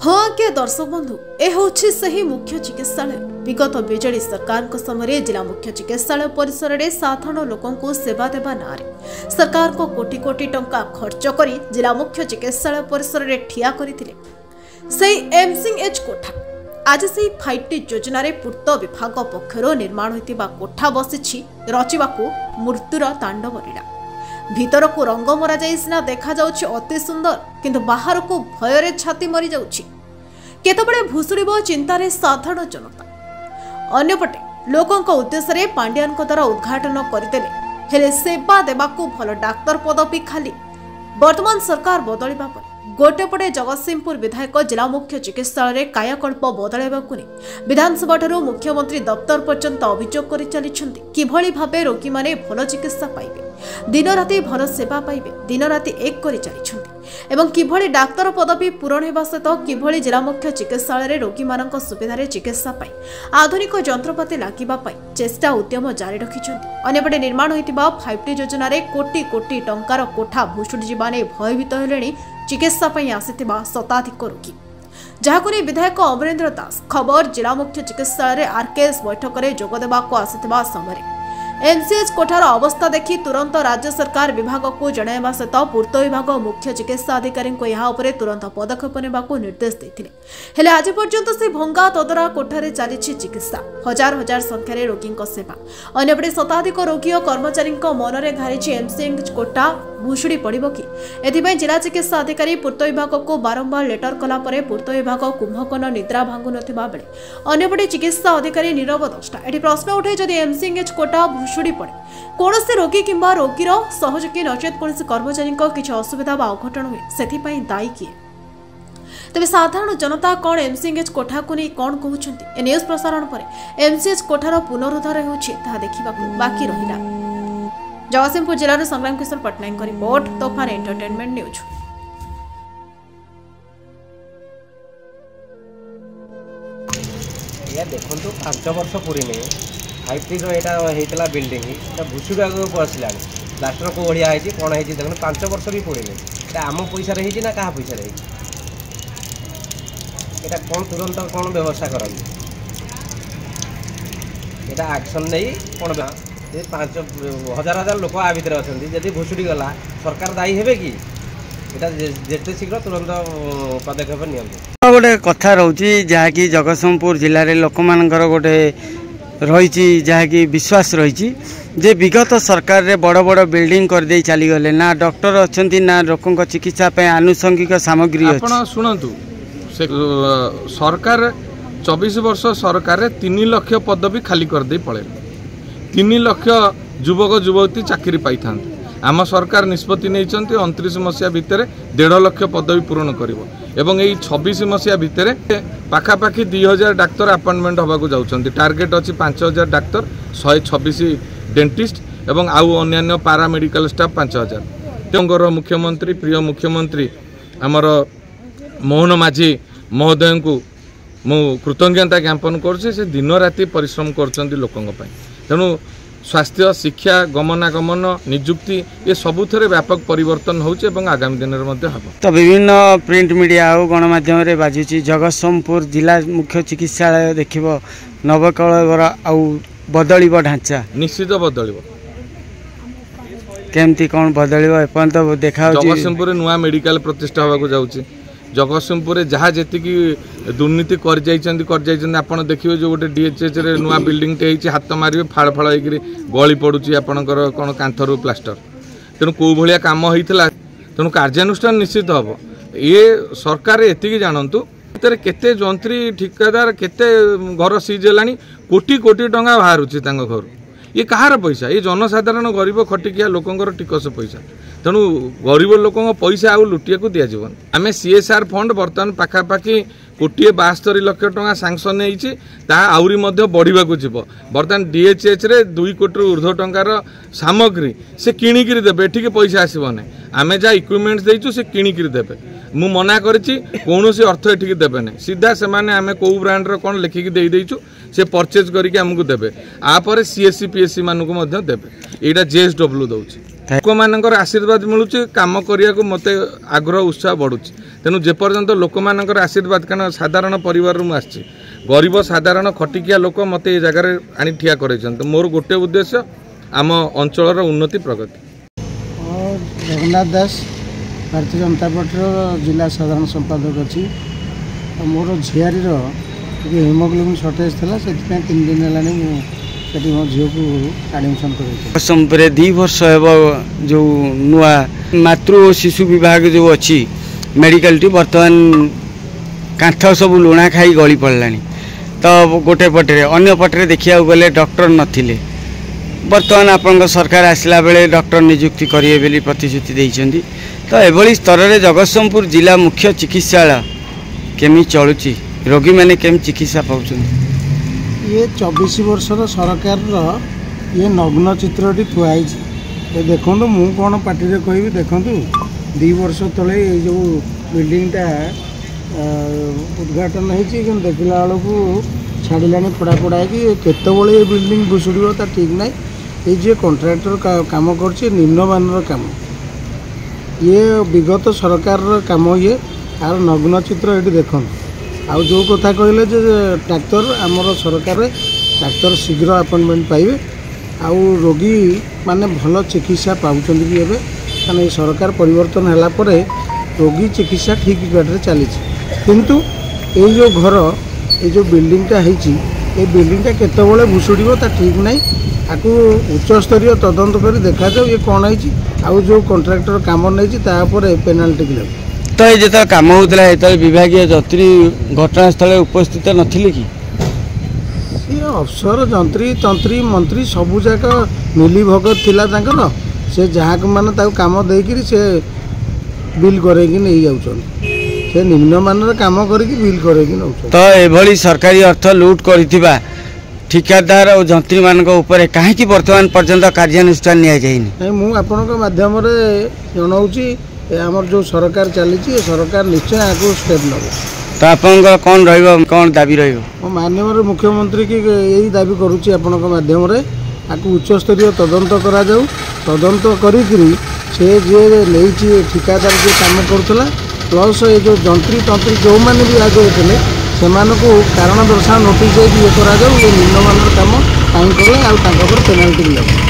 हाँ के दर्शक बंधु ए होछि सही मुख्य चिकित्सालय विगत बीजेडी सरकार समय जिला मुख्य चिकित्सालय परिसर में साधारण लोकों सेवा देवा ना सरकार को कोटी कोटी टंका खर्च करी जिला मुख्य चिकित्सालय परिसर में ठिया करथिले सही एमसीएच कोठा आज से 5T योजना पूर्त विभाग पक्षर निर्माण होता कोठा बसी रचिबाकू मृत्युर तांडव लीला भीतर को रंग मरा जाई सिना देखा जाउछि अति सुंदर किंतु बाहर को भय छाती मरी जाउछि केतबळे भूसुड़िबो चिंतारे साधारण जनता अन्यपटे लोकंक उद्देश्य रे पांड्यान को द्वारा उद्घाटन करदेले हेले सेवा देबाकू भल डाक्तर पदवी खाली वर्तमान सरकार बदलिबा पर गोटेपटे जगतसिंहपुर विधायक जिला मुख्य चिकित्सालय कायाकल्प बदलाइबाकू नहीं विधानसभा ठारू मुख्यमंत्री दफ्तर पर्यंत अभियोग कर चली किभली भाबे रोगी माने भल चिकित्सा पाइबे दिन राति भल सेवा पाइबे दिन राति एक कर चली एवं किभली डाक्तर पदवी पूरण होगा सहित किभली जिला मुख्य चिकित्सालय रोगी मानक सुविधार चिकित्सा पाई आधुनिक जंत्रपाति लागिबा पाई चेष्टा उद्यम जारी रखिछन्ति अन्यपटे निर्माण होइतिबा 5T योजना रे कोटी कोटी टंकार कोठा भुसुड़ी जिबाने भयभीत हेलेनी चिकित्सा पाई आसितिबा शताधिक रोगी जहाको नै विधायक अमरेंद्र दास खबर जिला मुख्य चिकित्सालय आरकेएस बैठक में जोग देबाको आसितिबा समय एमसीएच कोठार अवस्था देखि तुरंत राज्य सरकार विभाग को जणाइबा सहित पूर्त विभाग मुख्य चिकित्सा अधिकारी को यहाँ उपरे तुरंत पदक्षेप नेबाको निर्देश देथिले हेले आज पर्यंत से भंगा तदरा कोठारे चली चिकित्सा हजार हजार संख्यार रोगी सेवा अन्यपटे शताधिक रोगी और कर्मचारी मनरे घारी एमसीएच कोठा भुशुड़ी पड़ो कि एथिपाई जिला चिकित्सा अधिकारी पूर्त विभाग को बारंबार लेटर कला परे पूर्त विभाग कुंभकर्ण निद्रा भांगु नथिबा बेले अन्यपटे चिकित्सा अधिकारी नीरव दष्टा एठी प्रश्न उठे जदि एमसीएच कोठा भुशुड़ी पड़े कौन से रोगी किंबा रोगीर सहयोगी नचेत कौन से कर्मचारी किसी असुविधा व अघटन हुए से दायी किए तेज साधारण जनता कौन एमसीएच कोठा को नहीं कौन कहते ए न्यूज प्रसारण पर एमसीएच कोठार पुनरुद्धार होता देखा बाकी रहा जगतसिंहपुर जिले संग्राम किशोर पट्टनायक रिपोर्ट तोफान एंटरटेनमेंट न्यूज। देखो 5 वर्ष पूरी नहीं 5T होता बिल्डिंग भुसुड़ा बसला प्लास्टर को बढ़िया है कौन है देखो 5 वर्ष भी पूरी नहीं आम पैसा रही ना क्या पैसा रही कौन तुरंत कौन व्यवस्था करते एक्शन नहीं कौन 5,000 हजार लोक आ भर अच्छा जदि भुसुड़ी गला सरकार दायी हे कि जिते शीघ्र तुरंत पदक्षेप नि गोटे कथा रोची जहाँकि जगतसिंहपुर जिले में लोक मानकर गोटे रही जहाँकि विश्वास रही जे विगत सरकार रे बड़ बड़ बिल्डिंग कर दे चली गले ना डॉक्टर अच्छा ना लोकों चिकित्सा आनुषंगिक सामग्री आपण शुणु से सरकार 24 वर्ष सरकार 3 लाख पदवी खाली कर दे पड़े 3 लाख युवक युवती चाकरी पाई था आम सरकार निष्पत्ति नहीं 29 मसीहा भितर 1.5 लाख पदवी पूरण करिवो यही 26 मसीहा भितर पाखापाखि 2000 डाक्तर अपॉइंटमेंट होगा जाउछन्ति टार्गेट अछि 5000 डाक्तर 126 डेंटिस्ट एवं आउ अन्य पारामेडिकल स्टाफ 5000 तेंगर मुख्यमंत्री प्रिय मुख्यमंत्री आमर मोहन माझी महोदय को मु कृतज्ञता ज्ञापन करुचे से दिन राति परिश्रम करछन्ति लोकंग पय तेणु स्वास्थ्य शिक्षा गमनागमन निजुक्ति ये सबुथरे व्यापक परिवर्तन होउचे एवं आगामी दिन में तो विभिन्न प्रिंट मीडिया और गणमाध्यम बाजुची जगतसिंहपुर जिला मुख्य चिकित्सालय देखिबो नवकलवर आउ बदलिबो ढांचा निश्चित बदलिबो केमती कौन बदलिबो एपन तो देखा जगतसिंहपुर नुआ मेडिकल प्रतिष्ठा होगा जाउची जगतसिंहपुर जहाँ जी दुर्नीति कर आपड़ देखिए जो गोटे डीएचएच रे नुआ बिल्डिंग टे हाथ मारे फाड़ फाड़ होकर गली पड़ुची आपणकर कौन कांथरू प्लास्टर तेणु कौ भाया कम होता तेणु कार्यानुष्ठान निश्चित हम ये सरकार एति जानतु केते जंत्री ठिकादार केते घर सीज है कोटी कोटी टंका बाहर घर ये कहार पैसा ये जनसाधारण गरीब खटिकिया लोकंर टिकस पैसा तेणु गरीब लोक पैसा आउ लुटिया को दि जावन आम CSR फंड बर्तमान पाखापाखि 1,72 लाख टंका सांक्शन आहरी बढ़ा बर्तमान DHH रे 2 कोटी ऊर्ध्व टंकार सामग्री से किणिकी देवे एठिक पैसा आसबना आम जहाँ इक्विपमेंट्स देचु से किणिकी देवे मु मना करी कौन अर्थ एठिक देवे ना सीधा से आम कौ ब्रांडर कौन लिखिकी देदेचु से परचेज करके आमको देवे आपर CSC PSC मानक देवे यहाँ JSW दौर। ଲୋକମାନଙ୍କର ଆଶୀର୍ବାଦ ମିଳୁଛି କାମ କରିବାକୁ ମୋତେ ଆଗ୍ରହ ଉତ୍ସାହ ବଢ଼ୁଛି। ତେଣୁ ଯେପର୍ଯ୍ୟନ୍ତ ଲୋକମାନଙ୍କର ଆଶୀର୍ବାଦ, କାରଣ ସାଧାରଣ ପରିବାରରୁ ମୁଁ ଆସିଛି, ଗରିବ ସାଧାରଣ ଖଟିକିଆ ଲୋକ ମୋତେ ଏ ଜାଗାରେ ଆଣି ଠିଆ କରାଇଛନ୍ତି। ମୋର ଗୋଟେ ଉଦ୍ଦେଶ୍ୟ ଆମ ଅଞ୍ଚଳର ଉନ୍ନତି ପ୍ରଗତି। ଜଗନ୍ନାଥ ଦାସ, ଭାରତୀୟ ଜନତା ପାର୍ଟିର ଜିଲ୍ଲା ସାଧାରଣ ସମ୍ପାଦକ ଅଛି। ମୋର ଝିଆରୀର ଟିକେ ହିମୋଗ୍ଲୋବିନ୍ ସର୍ଟେଜ୍ ଥିଲା, ସେଥିପାଇଁ 3 ଦିନ ହେଲାଣି ମୁଁ ସେଠି ମୋ ଝିଅକୁ ଆଡ଼ମିସନ୍ କରାଇଛି। ଜଗତସିଂହପୁରରେ 2 ବର୍ଷ ହେବ ଯେଉଁ ନୂଆ ମାତୃ ଓ ଶିଶୁ ବିଭାଗ ଯେଉଁ ଅଛି ମେଡ଼ିକାଲଟି, ବର୍ତ୍ତମାନ କାନ୍ଥ ସବୁ ଲୁଣା ଖାଇ ଗଳି ପଡ଼ିଲାଣି। ତ ଗୋଟେ ପଟରେ, ଅନ୍ୟ ପଟରେ ଦେଖିବାକୁ ଗଲେ ଡକ୍ଟର ନଥିଲେ। ବର୍ତ୍ତମାନ ଆପଣଙ୍କ ସରକାର ଆସିଲା ବେଳେ ଡକ୍ଟର ନିଯୁକ୍ତି କରିବେ ବୋଲି ପ୍ରତିଶ୍ରୁତି ଦେଇଛନ୍ତି। ତ ଏଭଳି ସ୍ତରରେ ଜଗତସିଂହପୁର ଜିଲ୍ଲା ମୁଖ୍ୟ ଚିକିତ୍ସାଳୟ କେମିତି ଚଳୁଛି, ରୋଗୀମାନେ କେମିତି ଚିକିତ୍ସା ପାଉଛନ୍ତି? ये 24 वर्षर सरकार ये नग्न चित्रटी थुआई देखु मु कौन पार्टी कहि देखु 2 वर्ष तले ये जो बिल्डिंगटा उद्घाटन होती देखला बेलू छाड़ा पड़ा पड़ा कि केतबले ये बिल्डिंग भुशुड़ ता ठीक ना। ये जे कॉन्ट्रैक्टर काम कर निम्नमानर काम, ये विगत सरकार काम, ये आर नग्न चित्र ये देखु। आउ जो कथा कहले जे डाक्तर आमर सरकार डाक्तर शीघ्र अपॉइंटमेंट पाइबे, आउ रोगी माने भल चिकित्सा पाउछन्ती भी एबे, कारण ये सरकार परिवर्तन होला परे रोगी चिकित्सा ठीक बाटे चली। किंतु ये जो घर ये जो बिल्डिंगटा होती ये बिल्डिंगटा केतबले भुशुड़ो ता ठीक ना। आपको उच्चस्तरीय तदंत कर देखा जाऊ ये कौन है, आउ जो कॉन्ट्रैक्टर काम नहीं पेनाल्टी कि तो ये जो कम होता है विभागीय जंत्री घटनास्थल उपस्थित नथिले कि सी अफसर जंत्री तंत्री मंत्री सबू जाक मिली भगत थिला तांकर, से जहाँ मान काम देकर से बिल करके नहीं जाऊँ, से निम्नमानर काम करके बिल करके नौ। तो ये सरकारी अर्थ लुट करिथिबा ठिकादार और जंत्री मान कहीं वर्तमान पर्यंत कार्यानुष्ठान नि जाइनि। मु आपनक माध्यम जनाऊँगी आमर जो सरकार चली सरकार निश्चय आगे स्टेप नब। तो आप कौन कौन दाबी मो माननीय मुख्यमंत्री की यही दाबी करुच्ची आपनक माध्यम आपको उच्चस्तरीय तदंत करा जाऊ, तदंत करी से जे नहीं ठिकादार जो काम करुला प्लस ये जो जंत्री तंत्री जो मैंने भी आगे होते से कारण दर्शा नोटिस ये करा जाऊ, ये निम्नमानर काम कहीं कले आउ पेनाल्टी मिले।